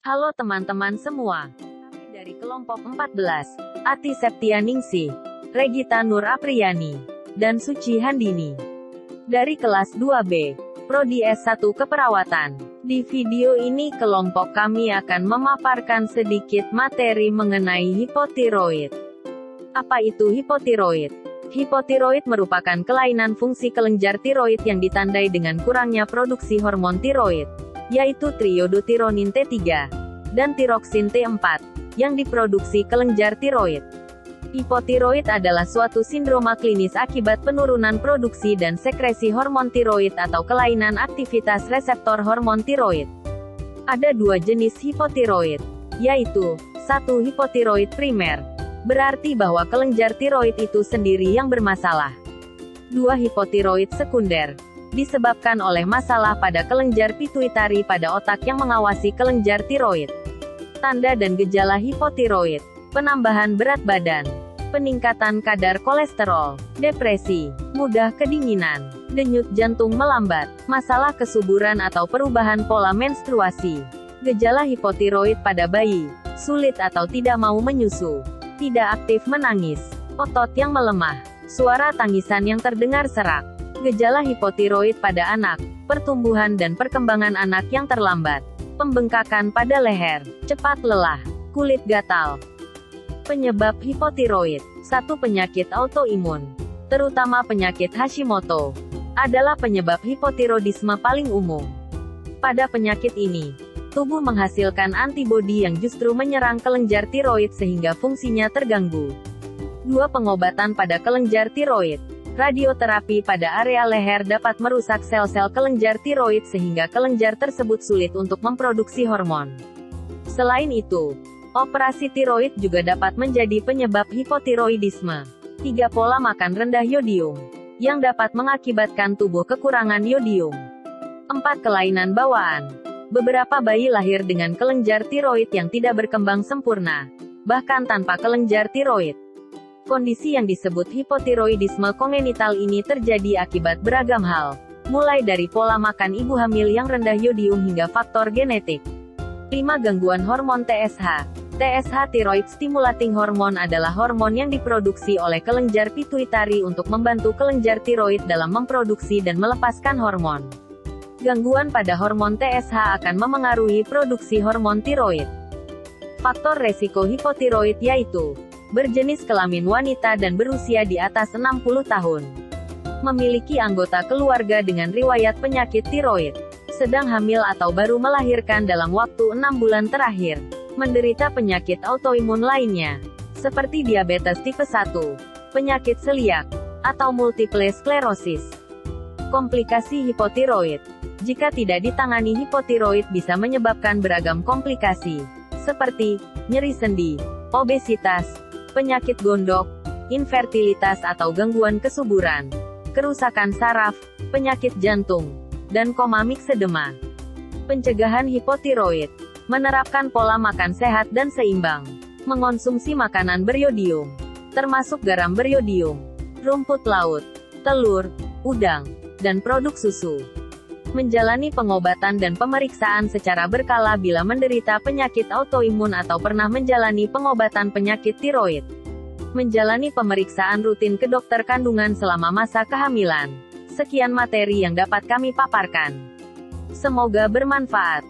Halo teman-teman semua. Kami dari kelompok 14, Ati Septianingsih, Regita Nur Apriyani, dan Suci Handini. Dari kelas 2B, Prodi S1 Keperawatan. Di video ini kelompok kami akan memaparkan sedikit materi mengenai hipotiroid. Apa itu hipotiroid? Hipotiroid merupakan kelainan fungsi kelenjar tiroid yang ditandai dengan kurangnya produksi hormon tiroid, yaitu triiodothyronin T3 dan tiroksin T4 yang diproduksi kelenjar tiroid. Hipotiroid adalah suatu sindroma klinis akibat penurunan produksi dan sekresi hormon tiroid atau kelainan aktivitas reseptor hormon tiroid. Ada dua jenis hipotiroid, yaitu 1. Hipotiroid primer, berarti bahwa kelenjar tiroid itu sendiri yang bermasalah. 2. Hipotiroid sekunder, disebabkan oleh masalah pada kelenjar pituitari pada otak yang mengawasi kelenjar tiroid. Tanda dan gejala hipotiroid: penambahan berat badan, peningkatan kadar kolesterol, depresi, mudah kedinginan, denyut jantung melambat, masalah kesuburan atau perubahan pola menstruasi. Gejala hipotiroid pada bayi: sulit atau tidak mau menyusu, tidak aktif menangis, otot yang melemah, suara tangisan yang terdengar serak. Gejala hipotiroid pada anak: pertumbuhan dan perkembangan anak yang terlambat, pembengkakan pada leher, cepat lelah, kulit gatal. Penyebab hipotiroid: 1. Penyakit autoimun, terutama penyakit Hashimoto, adalah penyebab hipotiroidisme paling umum. Pada penyakit ini, tubuh menghasilkan antibodi yang justru menyerang kelenjar tiroid sehingga fungsinya terganggu. 2. Pengobatan pada kelenjar tiroid. Radioterapi pada area leher dapat merusak sel-sel kelenjar tiroid sehingga kelenjar tersebut sulit untuk memproduksi hormon. Selain itu, operasi tiroid juga dapat menjadi penyebab hipotiroidisme. 3. Pola makan rendah yodium, yang dapat mengakibatkan tubuh kekurangan yodium. 4. Kelainan bawaan. Beberapa bayi lahir dengan kelenjar tiroid yang tidak berkembang sempurna, bahkan tanpa kelenjar tiroid. Kondisi yang disebut hipotiroidisme kongenital ini terjadi akibat beragam hal, mulai dari pola makan ibu hamil yang rendah yodium hingga faktor genetik. 5. Gangguan hormon TSH. TSH Thyroid Stimulating Hormone adalah hormon yang diproduksi oleh kelenjar pituitari untuk membantu kelenjar tiroid dalam memproduksi dan melepaskan hormon. Gangguan pada hormon TSH akan memengaruhi produksi hormon tiroid. Faktor resiko hipotiroid yaitu berjenis kelamin wanita dan berusia di atas 60 tahun. Memiliki anggota keluarga dengan riwayat penyakit tiroid. Sedang hamil atau baru melahirkan dalam waktu 6 bulan terakhir. Menderita penyakit autoimun lainnya, seperti diabetes tipe 1, penyakit seliak, atau multiple sklerosis. Komplikasi hipotiroid. Jika tidak ditangani, hipotiroid bisa menyebabkan beragam komplikasi, seperti nyeri sendi, obesitas, penyakit gondok, infertilitas atau gangguan kesuburan, kerusakan saraf, penyakit jantung, dan koma miksedema. Pencegahan hipotiroid: menerapkan pola makan sehat dan seimbang, mengonsumsi makanan beryodium, termasuk garam beryodium, rumput laut, telur, udang, dan produk susu. Menjalani pengobatan dan pemeriksaan secara berkala bila menderita penyakit autoimun atau pernah menjalani pengobatan penyakit tiroid. Menjalani pemeriksaan rutin ke dokter kandungan selama masa kehamilan. Sekian materi yang dapat kami paparkan. Semoga bermanfaat.